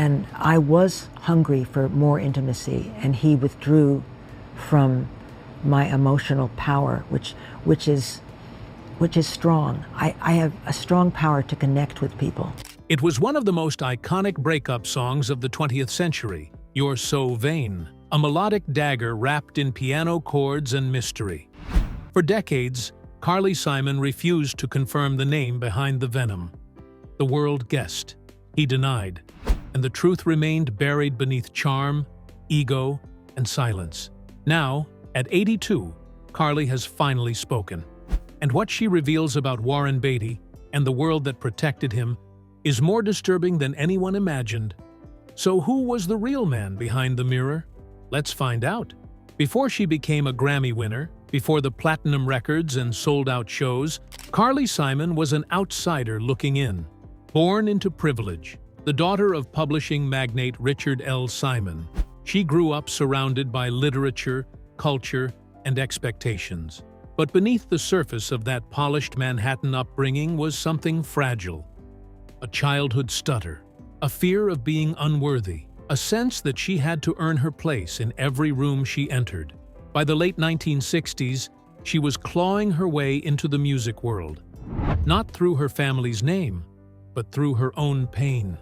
And I was hungry for more intimacy, and he withdrew from my emotional power, which is strong. I have a strong power to connect with people. It was one of the most iconic breakup songs of the 20th century, You're So Vain, a melodic dagger wrapped in piano chords and mystery. For decades, Carly Simon refused to confirm the name behind the venom. The world guessed. He denied. And the truth remained buried beneath charm, ego, and silence. Now, at 82, Carly has finally spoken. And what she reveals about Warren Beatty and the world that protected him is more disturbing than anyone imagined. So who was the real man behind the mirror? Let's find out. Before she became a Grammy winner, before the platinum records and sold-out shows, Carly Simon was an outsider looking in. Born into privilege, the daughter of publishing magnate Richard L. Simon, she grew up surrounded by literature, culture, and expectations. But beneath the surface of that polished Manhattan upbringing was something fragile. A childhood stutter, a fear of being unworthy, a sense that she had to earn her place in every room she entered. By the late 1960s, she was clawing her way into the music world, not through her family's name, but through her own pain.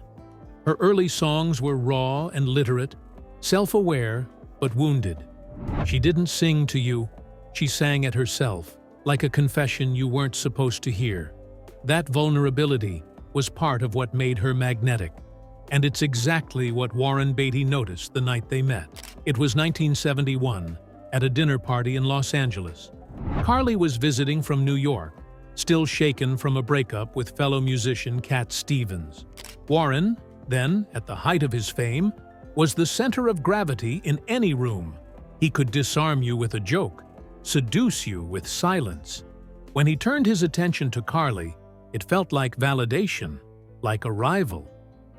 Her early songs were raw and literate, self-aware but wounded. She didn't sing to you, she sang at herself, like a confession you weren't supposed to hear. That vulnerability was part of what made her magnetic, and it's exactly what Warren Beatty noticed the night they met. It was 1971, at a dinner party in Los Angeles. Carly was visiting from New York, still shaken from a breakup with fellow musician Cat Stevens. Warren, then at the height of his fame, was the center of gravity in any room. He could disarm you with a joke, seduce you with silence. When he turned his attention to Carly, it felt like validation, like a rival.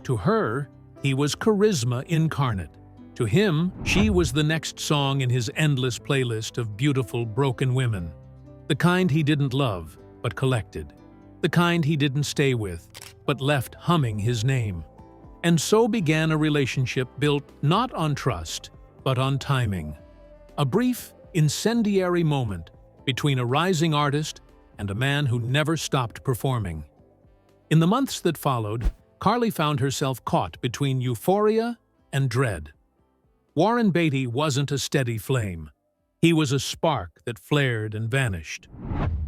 To her, he was charisma incarnate. To him, she was the next song in his endless playlist of beautiful, broken women. The kind he didn't love, but collected. The kind he didn't stay with, but left humming his name. And so began a relationship built not on trust, but on timing. A brief, incendiary moment between a rising artist and a man who never stopped performing. In the months that followed, Carly found herself caught between euphoria and dread. Warren Beatty wasn't a steady flame. He was a spark that flared and vanished.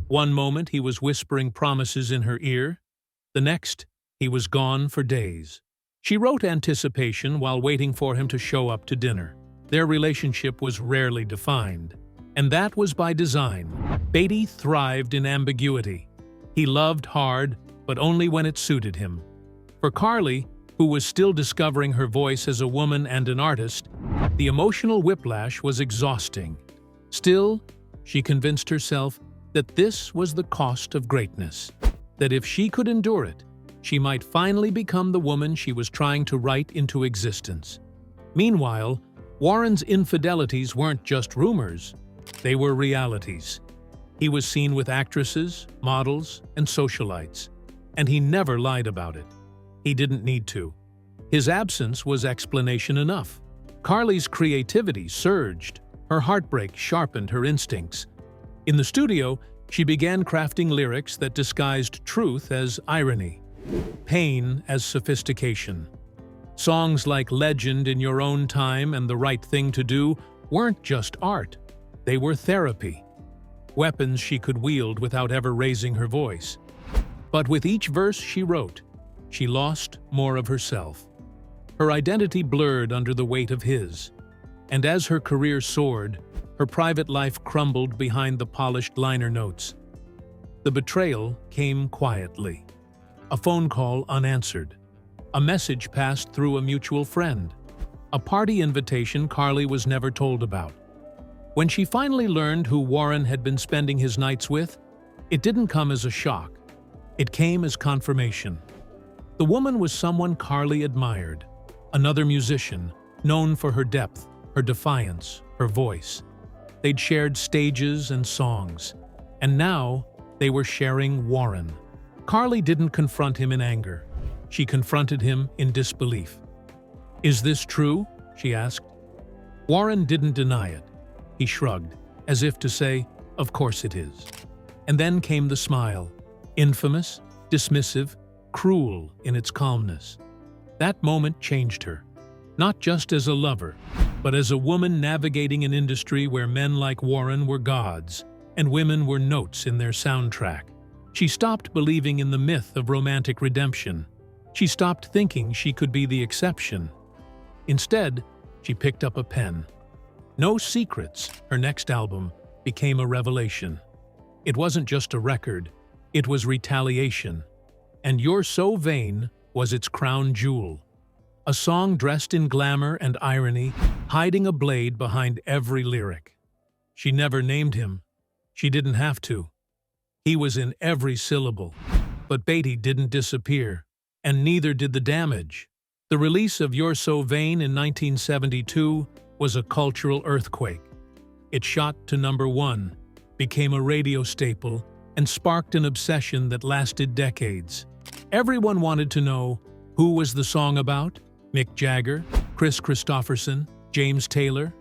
One moment he was whispering promises in her ear. The next, he was gone for days. She wrote Anticipation while waiting for him to show up to dinner. Their relationship was rarely defined, and that was by design. Beatty thrived in ambiguity. He loved hard, but only when it suited him. For Carly, who was still discovering her voice as a woman and an artist, the emotional whiplash was exhausting. Still, she convinced herself that this was the cost of greatness, that if she could endure it, she might finally become the woman she was trying to write into existence. Meanwhile, Warren's infidelities weren't just rumors, they were realities. He was seen with actresses, models, and socialites, and he never lied about it. He didn't need to. His absence was explanation enough. Carly's creativity surged. Her heartbreak sharpened her instincts. In the studio, she began crafting lyrics that disguised truth as irony, pain as sophistication. Songs like Legend in Your Own Time and The Right Thing to Do weren't just art. They were therapy. Weapons she could wield without ever raising her voice. But with each verse she wrote, she lost more of herself. Her identity blurred under the weight of his. And as her career soared, her private life crumbled behind the polished liner notes. The betrayal came quietly. A phone call unanswered. A message passed through a mutual friend. A party invitation Carly was never told about. When she finally learned who Warren had been spending his nights with, it didn't come as a shock. It came as confirmation. The woman was someone Carly admired. Another musician, known for her depth, her defiance, her voice. They'd shared stages and songs, and now they were sharing Warren. Carly didn't confront him in anger. She confronted him in disbelief. "Is this true?" she asked. Warren didn't deny it. He shrugged, as if to say, "Of course it is." And then came the smile, infamous, dismissive, cruel in its calmness. That moment changed her, not just as a lover, but as a woman navigating an industry where men like Warren were gods and women were notes in their soundtrack. She stopped believing in the myth of romantic redemption. She stopped thinking she could be the exception. Instead, she picked up a pen. No Secrets, her next album, became a revelation. It wasn't just a record, it was retaliation. And You're So Vain was its crown jewel. A song dressed in glamour and irony, hiding a blade behind every lyric. She never named him. She didn't have to. He was in every syllable. But Beatty didn't disappear, and neither did the damage. The release of You're So Vain in 1972 was a cultural earthquake. It shot to #1, became a radio staple, and sparked an obsession that lasted decades. Everyone wanted to know, who was the song about? Mick Jagger, Chris Christopherson, James Taylor?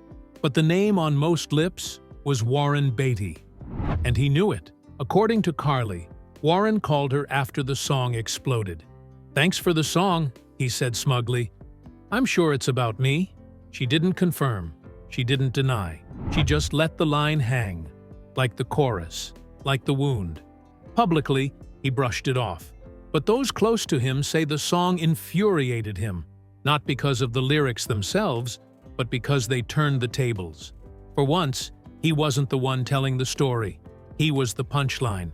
But the name on most lips was Warren Beatty. And he knew it. According to Carly, Warren called her after the song exploded. "Thanks for the song," he said smugly. "I'm sure it's about me." She didn't confirm. She didn't deny. She just let the line hang, like the chorus, like the wound. Publicly, he brushed it off. But those close to him say the song infuriated him, not because of the lyrics themselves, but because they turned the tables. For once, he wasn't the one telling the story. He was the punchline,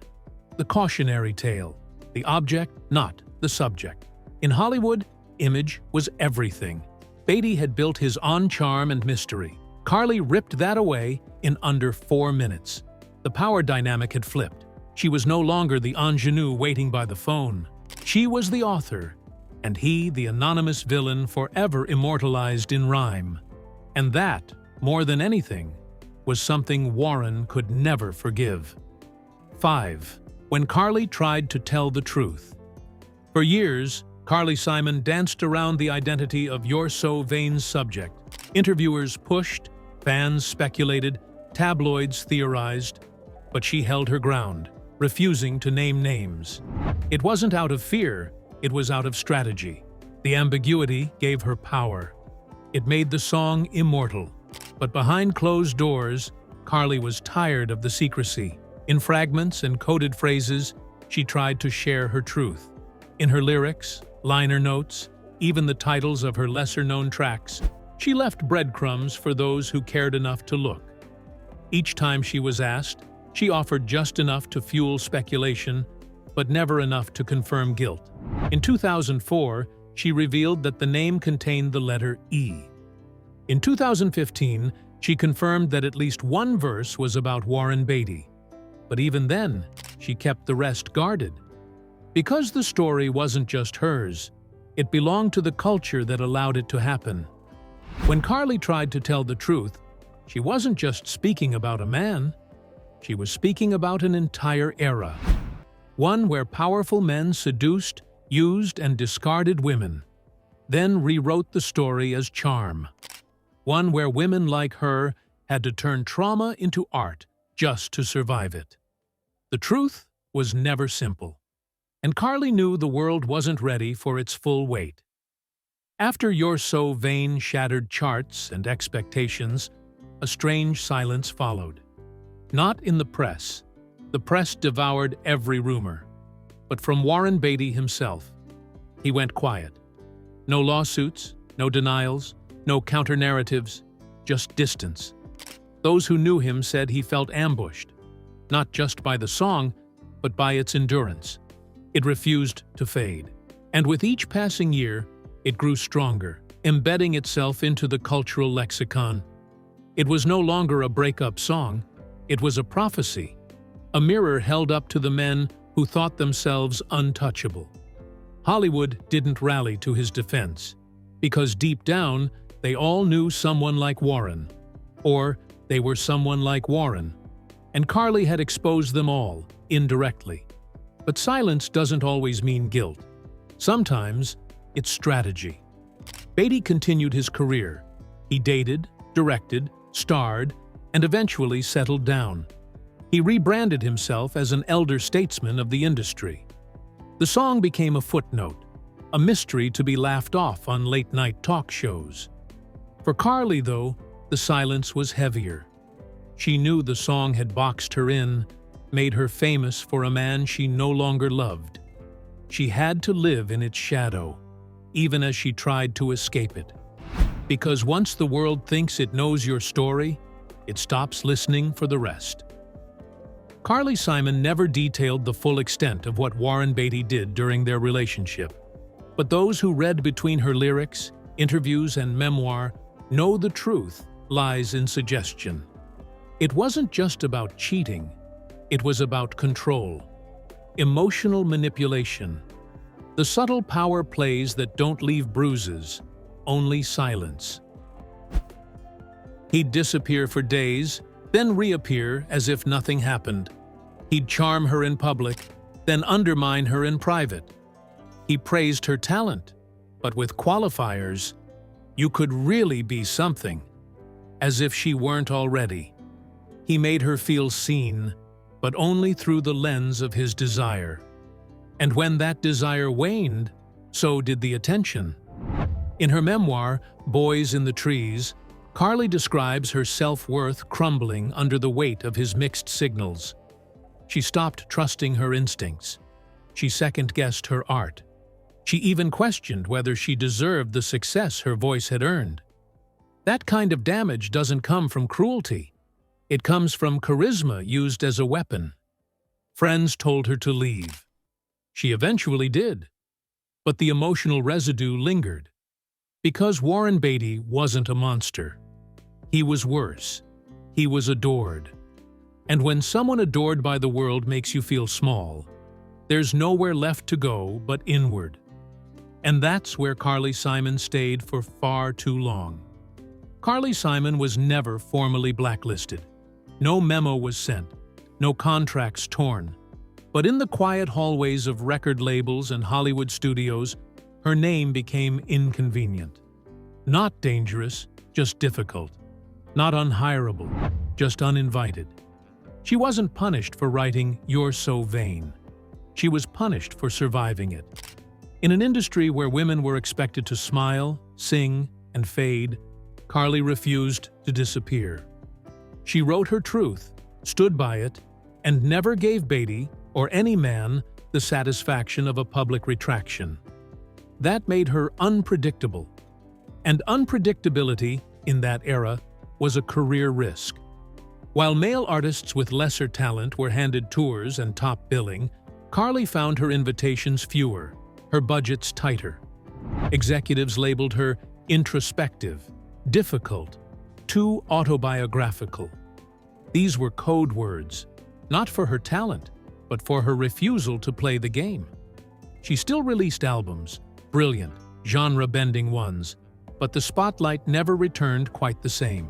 the cautionary tale, the object, not the subject. In Hollywood, image was everything. Beatty had built his on charm and mystery. Carly ripped that away in under 4 minutes. The power dynamic had flipped. She was no longer the ingenue waiting by the phone. She was the author, and he the anonymous villain forever immortalized in rhyme. And that, more than anything, was something Warren could never forgive. 5. When Carly tried to tell the truth. For years, Carly Simon danced around the identity of You're So Vain's subject. Interviewers pushed, fans speculated, tabloids theorized, but she held her ground, refusing to name names. It wasn't out of fear, it was out of strategy. The ambiguity gave her power. It made the song immortal. But behind closed doors, Carly was tired of the secrecy. In fragments and coded phrases, she tried to share her truth. In her lyrics, liner notes, even the titles of her lesser-known tracks, she left breadcrumbs for those who cared enough to look. Each time she was asked, she offered just enough to fuel speculation, but never enough to confirm guilt. In 2004, she revealed that the name contained the letter E. In 2015, she confirmed that at least one verse was about Warren Beatty. But even then, she kept the rest guarded. Because the story wasn't just hers, it belonged to the culture that allowed it to happen. When Carly tried to tell the truth, she wasn't just speaking about a man. She was speaking about an entire era. One where powerful men seduced, used, and discarded women, then rewrote the story as charm. One where women like her had to turn trauma into art just to survive it. The truth was never simple, and Carly knew the world wasn't ready for its full weight. After You're So Vain shattered charts and expectations, a strange silence followed. Not in the press. The press devoured every rumor. But from Warren Beatty himself, he went quiet. No lawsuits, no denials, no counter-narratives, just distance. Those who knew him said he felt ambushed, not just by the song, but by its endurance. It refused to fade. And with each passing year, it grew stronger, embedding itself into the cultural lexicon. It was no longer a breakup song, it was a prophecy, a mirror held up to the men who thought themselves untouchable. Hollywood didn't rally to his defense, because deep down, they all knew someone like Warren, or they were someone like Warren, and Carly had exposed them all, indirectly. But silence doesn't always mean guilt. Sometimes, it's strategy. Beatty continued his career. He dated, directed, starred, and eventually settled down. He rebranded himself as an elder statesman of the industry. The song became a footnote, a mystery to be laughed off on late-night talk shows. For Carly, though, the silence was heavier. She knew the song had boxed her in, made her famous for a man she no longer loved. She had to live in its shadow, even as she tried to escape it. Because once the world thinks it knows your story, it stops listening for the rest. Carly Simon never detailed the full extent of what Warren Beatty did during their relationship, but those who read between her lyrics, interviews, and memoir know the truth lies in suggestion. It wasn't just about cheating, it was about control, emotional manipulation, the subtle power plays that don't leave bruises, only silence. He'd disappear for days, then reappear as if nothing happened. He'd charm her in public, then undermine her in private. He praised her talent, but with qualifiers, you could really be something, as if she weren't already. He made her feel seen, but only through the lens of his desire. And when that desire waned, so did the attention. In her memoir, Boys in the Trees, Carly describes her self-worth crumbling under the weight of his mixed signals. She stopped trusting her instincts. She second-guessed her art. She even questioned whether she deserved the success her voice had earned. That kind of damage doesn't come from cruelty. It comes from charisma used as a weapon. Friends told her to leave. She eventually did. But the emotional residue lingered. Because Warren Beatty wasn't a monster. He was worse. He was adored. And when someone adored by the world makes you feel small, there's nowhere left to go but inward. And that's where Carly Simon stayed for far too long. Carly Simon was never formally blacklisted. No memo was sent, no contracts torn. But in the quiet hallways of record labels and Hollywood studios, her name became inconvenient. Not dangerous, just difficult. Not unhireable, just uninvited. She wasn't punished for writing "You're So Vain." She was punished for surviving it. In an industry where women were expected to smile, sing, and fade, Carly refused to disappear. She wrote her truth, stood by it, and never gave Beatty, or any man, the satisfaction of a public retraction. That made her unpredictable. And unpredictability, in that era, was a career risk. While male artists with lesser talent were handed tours and top billing, Carly found her invitations fewer, her budgets tighter. Executives labeled her introspective, difficult, too autobiographical. These were code words, not for her talent, but for her refusal to play the game. She still released albums, brilliant, genre-bending ones, but the spotlight never returned quite the same.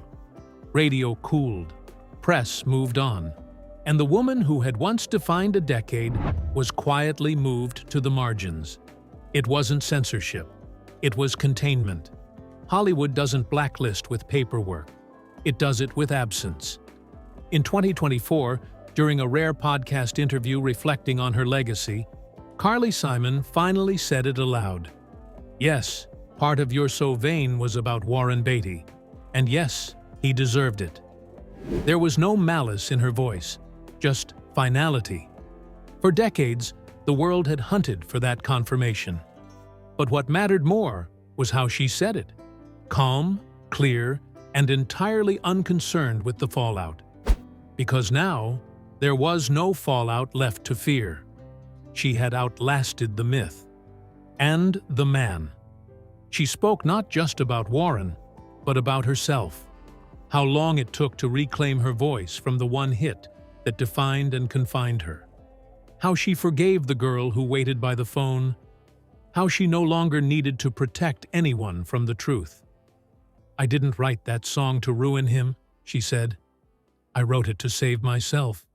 Radio cooled, press moved on, and the woman who had once defined a decade was quietly moved to the margins. It wasn't censorship. It was containment. Hollywood doesn't blacklist with paperwork. It does it with absence. In 2024, during a rare podcast interview reflecting on her legacy, Carly Simon finally said it aloud. Yes, part of You're So Vain was about Warren Beatty. And yes, he deserved it. There was no malice in her voice, just finality. For decades, the world had hunted for that confirmation. But what mattered more was how she said it. Calm, clear, and entirely unconcerned with the fallout. Because now, there was no fallout left to fear. She had outlasted the myth. And the man. She spoke not just about Warren, but about herself. How long it took to reclaim her voice from the one hit that defined and confined her. How she forgave the girl who waited by the phone. How she no longer needed to protect anyone from the truth. "I didn't write that song to ruin him," she said. "I wrote it to save myself."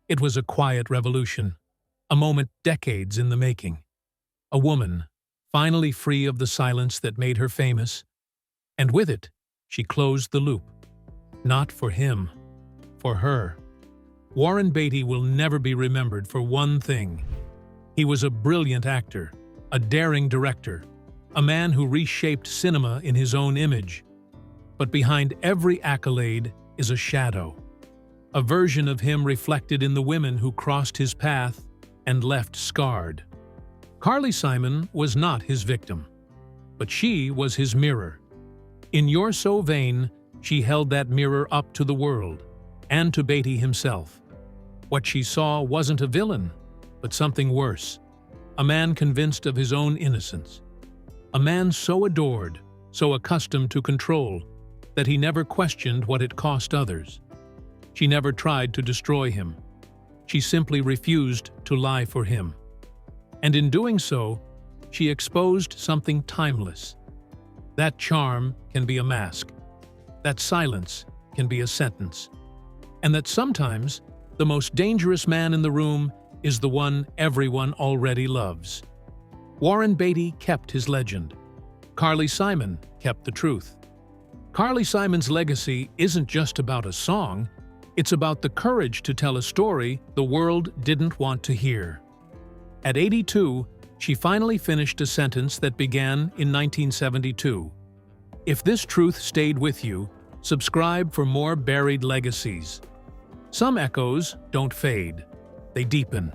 It was a quiet revolution, a moment decades in the making. A woman, finally free of the silence that made her famous. And with it, she closed the loop. Not for him, for her. Warren Beatty will never be remembered for one thing. He was a brilliant actor, a daring director, a man who reshaped cinema in his own image. But behind every accolade is a shadow, a version of him reflected in the women who crossed his path and left scarred. Carly Simon was not his victim, but she was his mirror. In You're So Vain, she held that mirror up to the world, and to Beatty himself. What she saw wasn't a villain, but something worse. A man convinced of his own innocence. A man so adored, so accustomed to control, that he never questioned what it cost others. She never tried to destroy him. She simply refused to lie for him. And in doing so, she exposed something timeless. That charm can be a mask. That silence can be a sentence. And that sometimes, the most dangerous man in the room is the one everyone already loves. Warren Beatty kept his legend. Carly Simon kept the truth. Carly Simon's legacy isn't just about a song, it's about the courage to tell a story the world didn't want to hear. At 82, she finally finished a sentence that began in 1972. If this truth stayed with you, subscribe for more buried legacies. Some echoes don't fade, they deepen.